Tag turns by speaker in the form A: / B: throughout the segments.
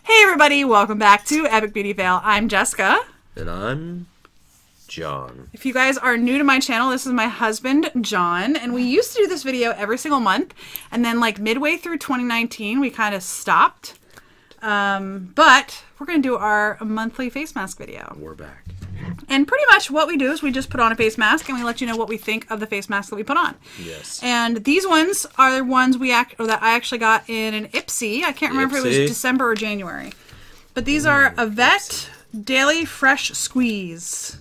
A: Hey everybody, welcome back to Epic Beauty Fail. I'm Jessica.
B: And I'm John.
A: If you guys are new to my channel, this is my husband, John, and we used to do this video every single month, and then like midway through 2019, we kind of stopped. But we're going to do our monthly face mask video.
B: We're back.
A: And pretty much what we do is we just put on a face mask and we let you know what we think of the face mask that we put on.
B: Yes.
A: And these ones are the ones that I actually got in an Ipsy. I can't remember if it was December or January. But these are a Vet Daily Fresh Squeeze.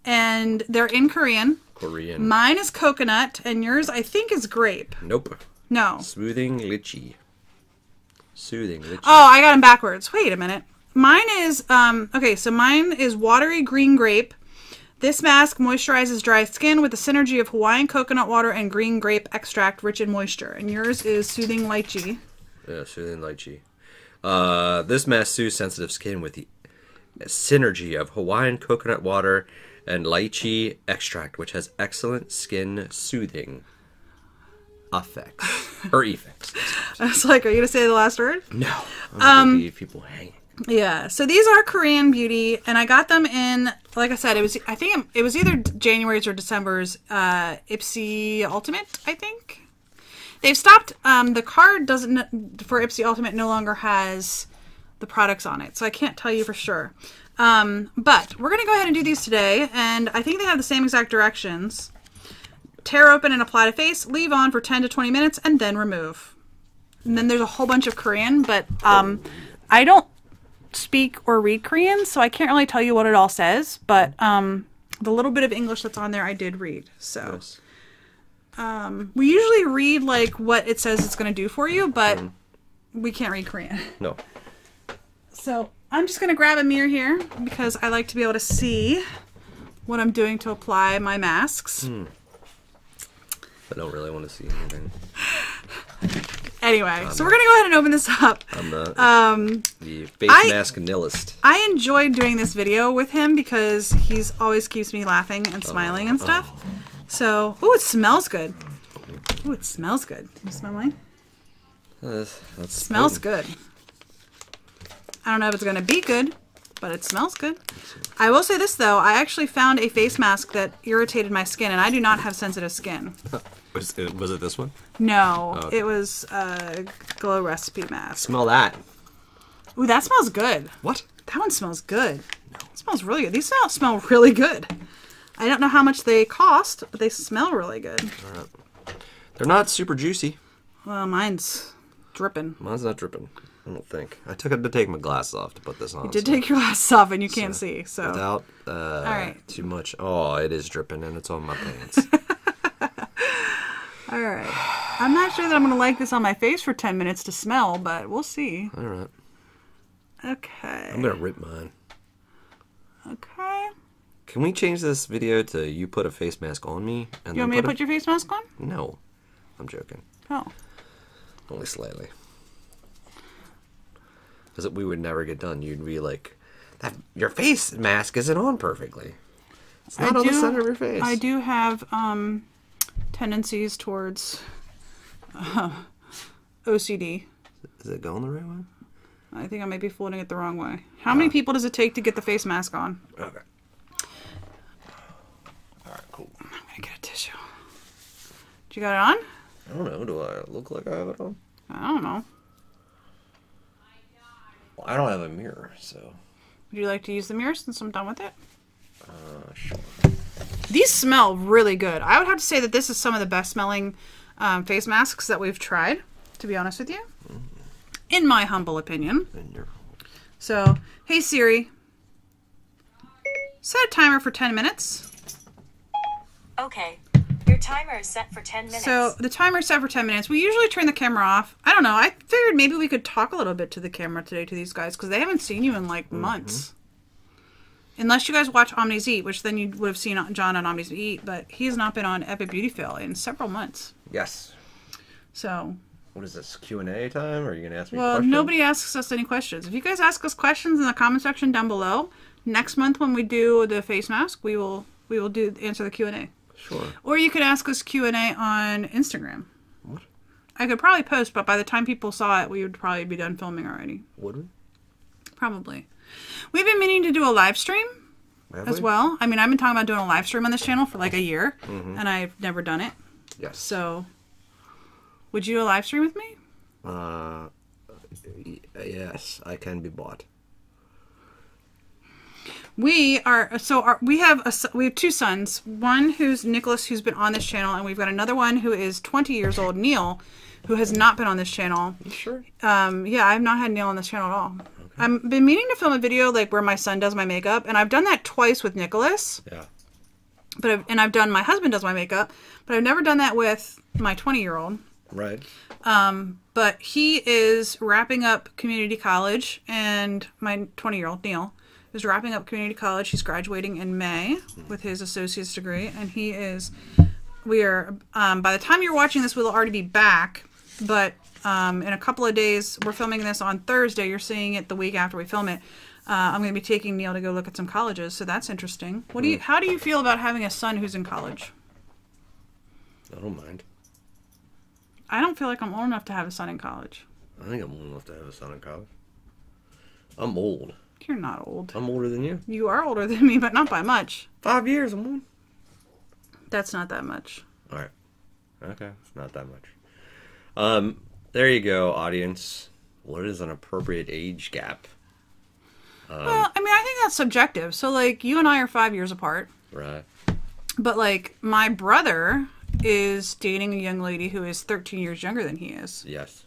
A: And they're in Korean. Mine is coconut and yours I think is grape.
B: Nope.
A: No.
B: Soothing lychee. Soothing lychee.
A: Oh, I got them backwards. Wait a minute. Mine is, okay, so mine is watery green grape. This mask moisturizes dry skin with the synergy of Hawaiian coconut water and green grape extract rich in moisture. And yours is soothing lychee.
B: Yeah, soothing lychee. This mask soothes sensitive skin with the synergy of Hawaiian coconut water and lychee extract, which has excellent skin soothing effects. Or effects.
A: I was like, are you going to say the last word?
B: No. I'm going to leave people hanging.
A: Yeah, so these are Korean beauty, and I got them in, like I said, I think it was either January's or December's Ipsy Ultimate, I think. They've stopped, the card for Ipsy Ultimate no longer has the products on it, so I can't tell you for sure. But we're going to go ahead and do these today, and I think they have the same exact directions. Tear open and apply to face, leave on for 10 to 20 minutes, and then remove. And then there's a whole bunch of Korean, but I don't speak or read Korean, so I can't really tell you what it all says, but the little bit of English that's on there I did read. So
B: Nice.
A: we usually read like what it says it's going to do for you, but we can't read Korean.
B: No.
A: So I'm just going to grab a mirror here because I like to be able to see what I'm doing to apply my masks.
B: I don't really want to see anything.
A: Anyway, so we're going to go ahead and open this up.
B: I'm the face mask nihilist.
A: I enjoyed doing this video with him because he's always keeps me laughing and smiling and stuff. So, ooh, it smells good. Ooh, it smells good. You smell mine?
B: That
A: Smells good. I don't know if it's going to be good, but it smells good. I will say this, though. I actually found a face mask that irritated my skin, and I do not have sensitive skin.
B: Was it this one?
A: No,
B: Oh, okay.
A: It was a Glow Recipe mask.
B: Smell that.
A: Ooh, that smells good.
B: What?
A: That one smells good. No. It smells really good. These smell really good. I don't know how much they cost, but they smell really good.
B: They're not super juicy.
A: Well, mine's dripping.
B: Mine's not dripping. I don't think. I took it to take my glasses off to put this on.
A: You did take your glasses off and you can't see, so.
B: Without
A: all right.
B: too much. Oh, it is dripping and it's on my pants.
A: All right. I'm not sure that I'm going to like this on my face for 10 minutes to smell, but we'll see.
B: All right.
A: Okay.
B: I'm going to rip mine.
A: Okay.
B: Can we change this video to you put a face mask on me? And
A: You want me to put your face mask on?
B: No. I'm joking.
A: Oh.
B: Only slightly. Because we would never get done. You'd be like, your face mask isn't on perfectly. It's not on the center of your face.
A: I do have tendencies towards OCD.
B: Is it going the right way?
A: I think I may be folding it the wrong way. How many people does it take to get the face mask on?
B: Okay. Alright, cool.
A: I'm going to get a tissue. Do you got it on?
B: I don't know. Do I look like I have it on?
A: I don't know.
B: Well, I don't have a mirror, so.
A: Would you like to use the mirror since I'm done with it?
B: Sure.
A: These smell really good. I would have to say that this is some of the best smelling face masks that we've tried, to be honest with you. In my humble opinion. So, hey Siri, set a timer for 10 minutes.
C: Okay. Your timer is set for 10 minutes.
A: So, the timer is set for 10 minutes. We usually turn the camera off. I don't know. I figured maybe we could talk a little bit to the camera today to these guys because they haven't seen you in like months. Unless you guys watch Omni's Eat, which then you would have seen John on Omni's Eat, but he's not been on Epic Beauty Fail in several months.
B: Yes.
A: So.
B: What is this, Q&A time? Or are you going to ask me
A: Well,
B: questions?
A: nobody asks us any questions. If you guys ask us questions in the comment section down below, next month when we do the face mask, we will answer the Q&A.
B: Sure.
A: Or you could ask us Q&A on Instagram.
B: What?
A: I could probably post, but by the time people saw it, we would probably be done filming already.
B: Would we?
A: Probably. We've been meaning to do a live stream
B: Have
A: as
B: we?
A: well. I mean, I've been talking about doing a live stream on this channel for like a year, and I've never done it.
B: Yes.
A: So, would you do a live stream with me?
B: Yes, I can be bought.
A: We are we have two sons. One who's Nicholas, who's been on this channel, and we've got another one who is 20 years old, Neil, who has not been on this channel.
B: You sure?
A: Yeah, I've not had Neil on this channel at all. I've been meaning to film a video like where my son does my makeup, and I've done that twice with Nicholas.
B: Yeah.
A: But I've done my husband does my makeup, but I've never done that with my 20-year-old.
B: Right.
A: But he is wrapping up community college, and my 20-year-old Neil is wrapping up community college. He's graduating in May with his associate's degree, and we are by the time you're watching this, we'll already be back. But in a couple of days, we're filming this on Thursday. You're seeing it the week after we film it. I'm going to be taking Neil to go look at some colleges, so that's interesting. How do you feel about having a son who's in college?
B: I don't mind.
A: I don't feel like I'm old enough to have a son in college.
B: I think I'm old enough to have a son in college. I'm old.
A: You're not old.
B: I'm older than you.
A: You are older than me, but not by much.
B: 5 years, I'm old.
A: That's not that much.
B: All right. Okay, it's not that much. There you go, audience. What is an appropriate age gap?
A: Well, I mean, I think that's subjective. So, like, you and I are 5 years apart.
B: Right.
A: But, like, my brother is dating a young lady who is 13 years younger than he is.
B: Yes.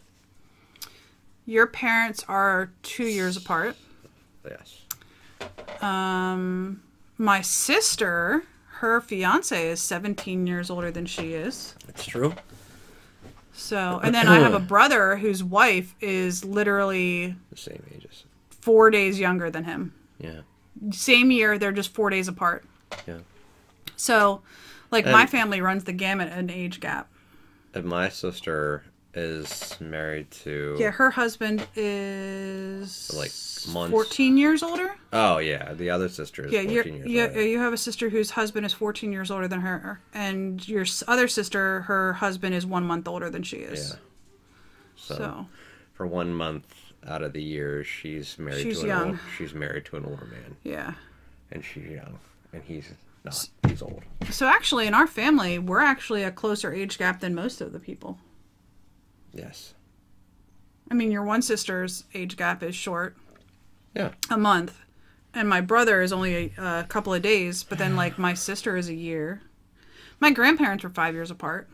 A: Your parents are 2 years apart.
B: Yes.
A: My sister, her fiance is 17 years older than she is.
B: It's true.
A: So, and then I have a brother whose wife is literally
B: The same ages.
A: 4 days younger than him.
B: Yeah.
A: Same year, they're just 4 days apart.
B: Yeah.
A: So, like, my family runs the gamut in age gap.
B: And my sister is married to...
A: Yeah, her husband is
B: Like, months.
A: 14 years older.
B: Oh, yeah. The other sister is 14 years older.
A: You have a sister whose husband is 14 years older than her. And your other sister, her husband is 1 month older than she is.
B: Yeah.
A: So.
B: For 1 month out of the year, she's married she's married to an older man.
A: Yeah.
B: And she's young. And he's not. He's old.
A: So actually, in our family, we're actually a closer age gap than most of the people.
B: Yes.
A: I mean, your one sister's age gap is short.
B: Yeah.
A: A month. And my brother is only a couple of days, but then, like, my sister is a year. My grandparents were 5 years apart.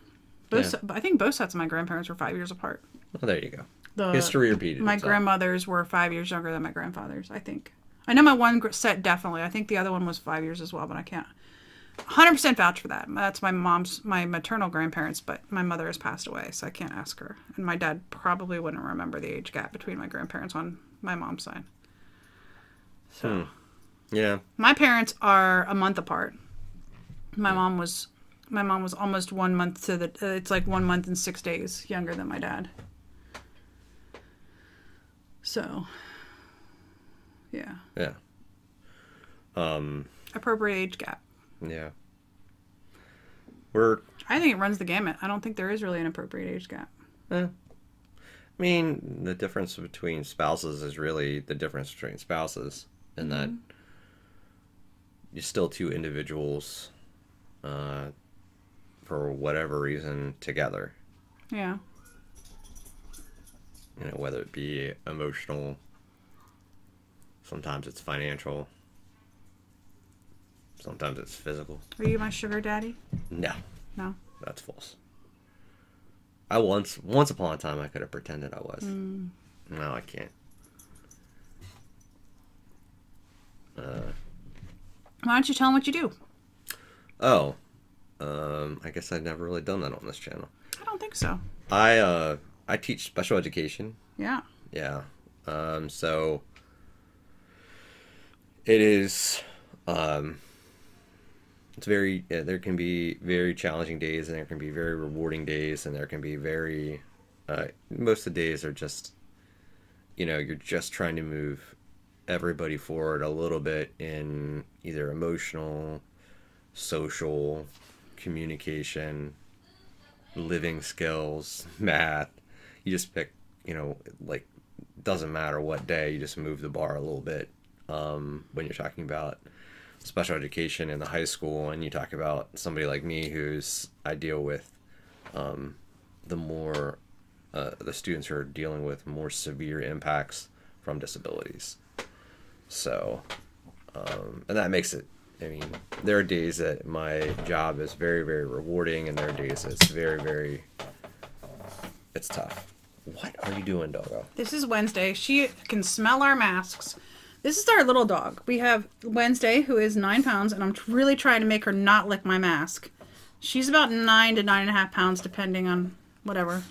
A: I think both sets of my grandparents were 5 years apart.
B: Well, there you go. History repeated
A: My
B: itself.
A: grandmothers were 5 years younger than my grandfathers, I think. I know my one set definitely. I think the other one was 5 years as well, but I can't 100% vouch for that. That's my maternal grandparents, but my mother has passed away, so I can't ask her. And my dad probably wouldn't remember the age gap between my grandparents on my mom's side. So,
B: Yeah.
A: my parents are a month apart. My mom was almost 1 month to the. It's like 1 month and 6 days younger than my dad. So, yeah.
B: Yeah.
A: Appropriate age gap.
B: Yeah.
A: I think it runs the gamut. I don't think there is really an appropriate age gap.
B: I mean, the difference between spouses is really the difference between spouses, in that you're still two individuals, for whatever reason, together.
A: Yeah.
B: You know, whether it be emotional, sometimes it's financial, sometimes it's physical.
A: Are you my sugar daddy?
B: No,
A: No.
B: that's false. I once upon a time, I could have pretended I was. No, I can't.
A: Why don't you tell them what you do?
B: Oh, I guess I've never really done that on this channel.
A: I don't think so.
B: I teach special education.
A: Yeah.
B: Yeah. So it is, it's very, there can be very challenging days, and there can be very rewarding days, and there can be very, most of the days are just, you're just trying to move everybody forward a little bit in either emotional, social, communication, living skills, math. You just pick, like doesn't matter what day, you just move the bar a little bit when you're talking about special education in the high school, and you talk about somebody like me I deal with the students who are dealing with more severe impacts from disabilities. So, and that makes it, I mean, there are days that my job is very, very rewarding, and there are days that it's very, very, it's tough. What are you doing, doggo?
A: This is Wednesday. She can smell our masks. This is our little dog. We have Wednesday, who is 9 pounds, and I'm really trying to make her not lick my mask. She's about 9 to 9.5 pounds, depending on whatever.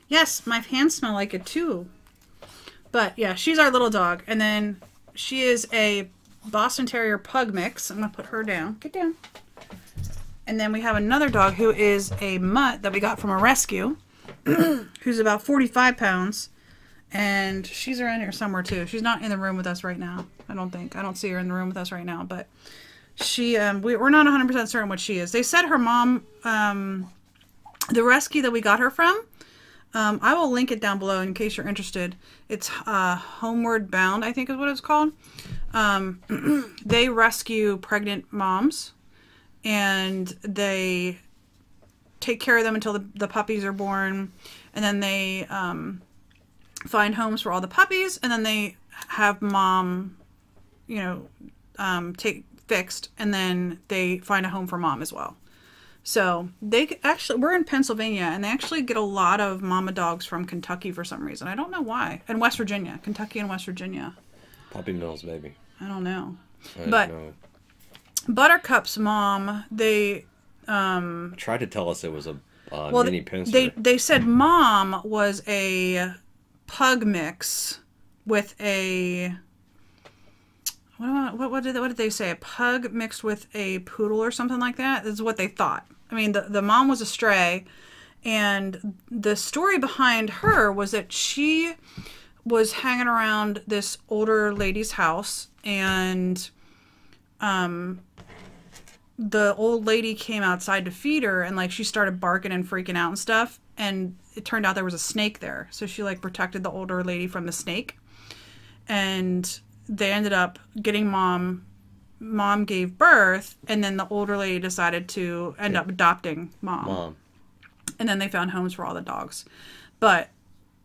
A: Yes, my hands smell like it too. But yeah, she's our little dog. And then she is a Boston Terrier Pug mix. I'm going to put her down. Get down. And then we have another dog who is a mutt that we got from a rescue, who's about 45 pounds. And she's around here somewhere too. She's not in the room with us right now, I don't think. I don't see her in the room with us right now. But she, we're not 100% certain what she is. They said her mom, the rescue that we got her from, I will link it down below in case you're interested. It's Homeward Bound, I think is what it's called. They rescue pregnant moms, and they take care of them until the puppies are born, and then they find homes for all the puppies, and then they have mom, take fixed, and then they find a home for mom as well. So they actually, we're in Pennsylvania, and they actually get a lot of mama dogs from Kentucky for some reason. I don't know why. And West Virginia, Kentucky and West Virginia.
B: Puppy mills, maybe.
A: I don't know.
B: I know.
A: Buttercup's mom, they
B: tried to tell us it was a mini pincer.
A: They said mom was a pug mix with a what did they say? A pug mixed with a poodle or something like that. This is what they thought. I mean, the mom was a stray, and the story behind her was that she was hanging around this older lady's house, and the old lady came outside to feed her, and like she started barking and freaking out and stuff, and it turned out there was a snake there. So she like protected the older lady from the snake, and they ended up getting mom gave birth, and then the older lady decided to end up adopting mom. And then they found homes for all the dogs. But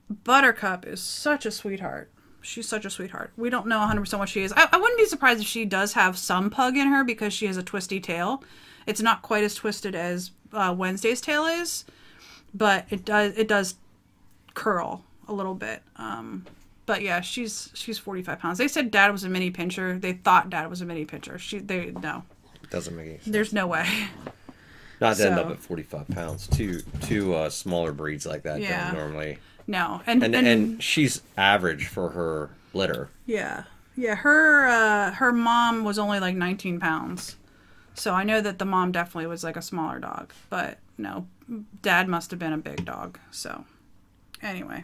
A: Buttercup is such a sweetheart. She's such a sweetheart. We don't know 100% what she is. I wouldn't be surprised if she does have some pug in her, because she has a twisty tail. It's not quite as twisted as Wednesday's tail is, but it does curl a little bit. But yeah, she's 45 pounds. They said Dad was a mini pincher. They thought Dad was a mini pincher. No.
B: Doesn't make any sense.
A: There's no way.
B: Not to end up at 45 pounds. Two smaller breeds like that don't normally.
A: No,
B: and she's average for her litter.
A: Yeah. Her mom was only like 19 pounds, so I know that the mom definitely was like a smaller dog. But no, Dad must have been a big dog. So anyway.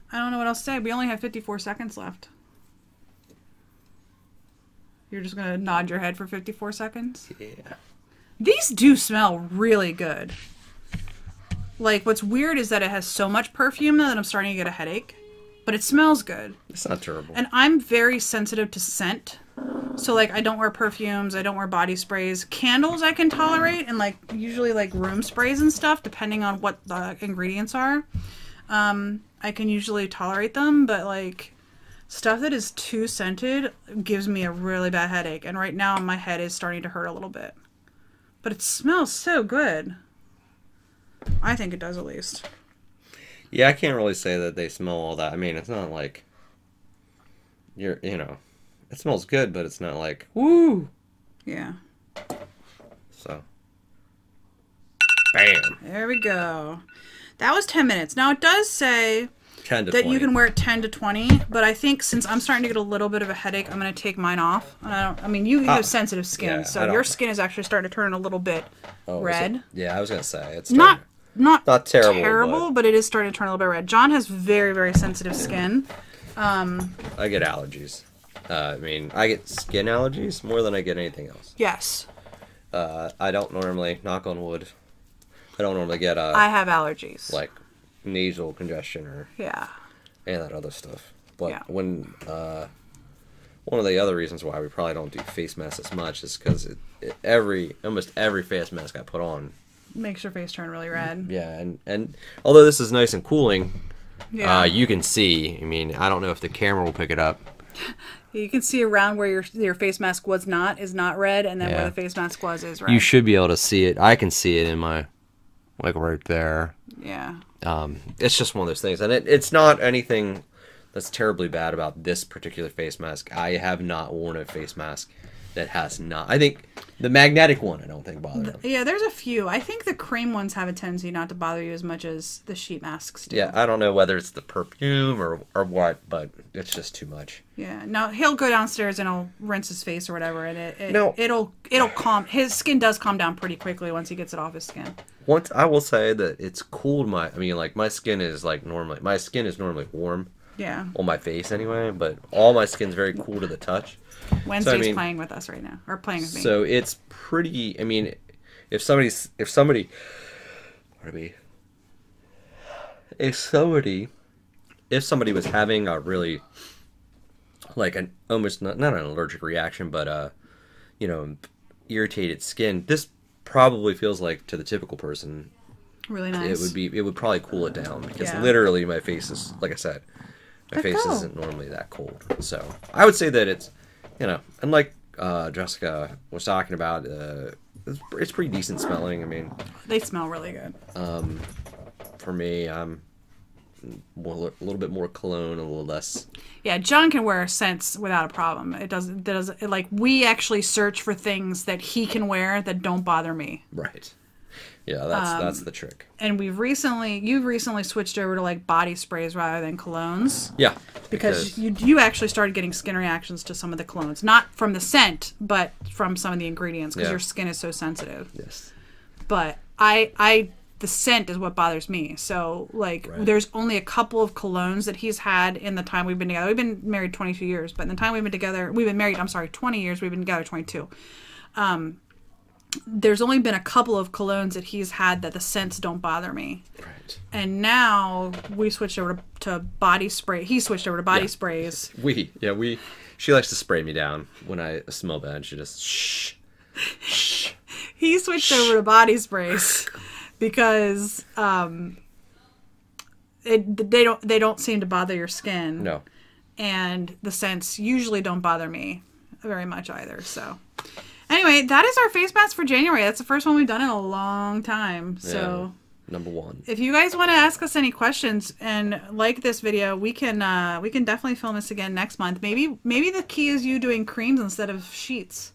A: I don't know what else to say. We only have 54 seconds left. You're just going to nod your head for 54 seconds?
B: Yeah.
A: These do smell really good. Like, what's weird is that it has so much perfume that I'm starting to get a headache. But it smells good.
B: It's not terrible.
A: And I'm very sensitive to scent. So, like, I don't wear perfumes. I don't wear body sprays. Candles I can tolerate. And, like, usually, like, room sprays and stuff, depending on what the ingredients are. I can usually tolerate them, but like stuff that is too scented gives me a really bad headache. And right now my head is starting to hurt a little bit. But it smells so good. I think it does, at least.
B: Yeah, I can't really say that they smell all that. I mean, it's not like it smells good, but it's not like woo.
A: Yeah.
B: So. Bam.
A: There we go. That was 10 minutes. Now, it does say
B: 10 to
A: that
B: 20.
A: you can wear it 10 to 20, but I think since I'm starting to get a little bit of a headache, I'm going to take mine off. And you have sensitive skin, so your skin is actually starting to turn a little bit red.
B: Yeah, I was going to say. It's
A: not
B: terrible,
A: but it is starting to turn a little bit red. John has very, very sensitive skin.
B: I get allergies. I get skin allergies more than I get anything else.
A: Yes.
B: I don't normally, knock on wood, I don't normally get
A: I have allergies.
B: like nasal congestion or
A: any
B: of that other stuff. But
A: Yeah.
B: when one of the other reasons why we probably don't do face masks as much is because almost every face mask I put on,
A: Makes your face turn really red.
B: yeah, and although this is nice and cooling,
A: Yeah.
B: you can see. I mean, I don't know if the camera will pick it up.
A: You can see around where your face mask is not red, and then
B: Yeah.
A: where the face mask was is red.
B: You should be able to see it. I can see it in my, like right there.
A: Yeah.
B: It's just one of those things, and it's not anything that's terribly bad about this particular face mask. I have not worn a face mask that has not. I think the magnetic one, I don't think bothered me.
A: Yeah, there's a few. I think the cream ones have a tendency not to bother you as much as the sheet masks do.
B: Yeah, I don't know whether it's the perfume or what, but it's just too much.
A: Yeah. No, he'll go downstairs and he'll rinse his face or whatever, and
B: No.
A: it'll calm. His skin does calm down pretty quickly once he gets it off his skin.
B: Once I will say that it's cooled my. I mean, like my skin is normally warm
A: Yeah.
B: on my face anyway, but all my skin's very cool to the touch.
A: Wednesday's playing with us right now, or playing with me.
B: So it's pretty. I mean, if somebody was having a really like an almost not an allergic reaction, but irritated skin, this probably feels like to the typical person
A: Really nice.
B: it would probably cool it down because
A: Yeah.
B: literally my face is, like I said, my face
A: cool.
B: isn't normally that cold. So I would say that it's, and like Jessica was talking about, it's pretty decent smelling. I mean,
A: They smell really good.
B: for me, I'm a little bit more cologne, a little less.
A: Yeah, John can wear scents without a problem. It doesn't like we actually search for things that he can wear that don't bother me.
B: Right. Yeah, that's the trick.
A: And you've recently switched over to like body sprays rather than colognes.
B: Yeah.
A: Because you actually started getting skin reactions to some of the colognes, not from the scent, but from some of the ingredients because
B: Yeah.
A: your skin is so sensitive.
B: Yes.
A: But the scent is what bothers me. So like,
B: Right.
A: there's only a couple of colognes that he's had in the time we've been together. We've been married 22 years, but in the time we've been married. I'm sorry, 20 years. We've been together 22. There's only been a couple of colognes that he's had that the scents don't bother me.
B: Right.
A: And now we switched over to body spray. He switched over to body sprays.
B: She likes to spray me down when I smell bad. She just shh.
A: He switched over to body sprays because they don't seem to bother your skin.
B: No.
A: And the scents usually don't bother me very much either. So anyway, that is our face mask for January. That's the first one we've done in a long time. So
B: Number one.
A: if you guys want to ask us any questions and like this video, we can definitely film this again next month. Maybe the key is you doing creams instead of sheets.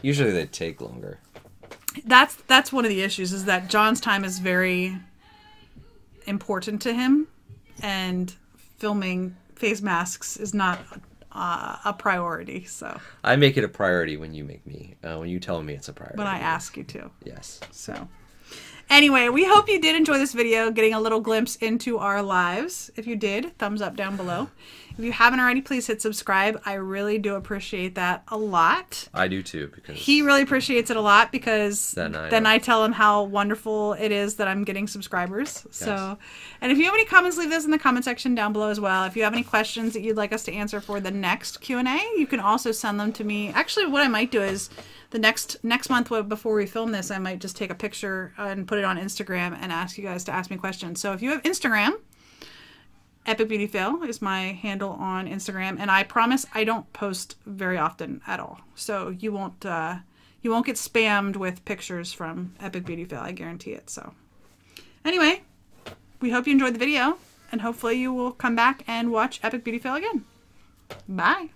B: Usually they take longer.
A: That's one of the issues, is that John's time is very important to him, and filming face masks is not a priority. So
B: I make it a priority when you make me. When you tell me it's a priority.
A: when I ask you to.
B: Yes.
A: So anyway, we hope you did enjoy this video, getting a little glimpse into our lives. If you did, thumbs up down below. If you haven't already, please hit subscribe. I really do appreciate that a lot.
B: I do too, because
A: He really appreciates it a lot because
B: Then I
A: then
B: know.
A: I tell him how wonderful it is that I'm getting subscribers. So, and if you have any comments, leave those in the comment section down below as well. If you have any questions that you'd like us to answer for the next Q&A, you can also send them to me. Actually, what I might do is the next month before we film this, I might just take a picture and put it on Instagram and ask you guys to ask me questions. So if you have Instagram, Epic Beauty Fail is my handle on Instagram, and I promise I don't post very often at all. So you won't get spammed with pictures from Epic Beauty Fail. I guarantee it. So anyway, we hope you enjoyed the video, and hopefully you will come back and watch Epic Beauty Fail again. Bye.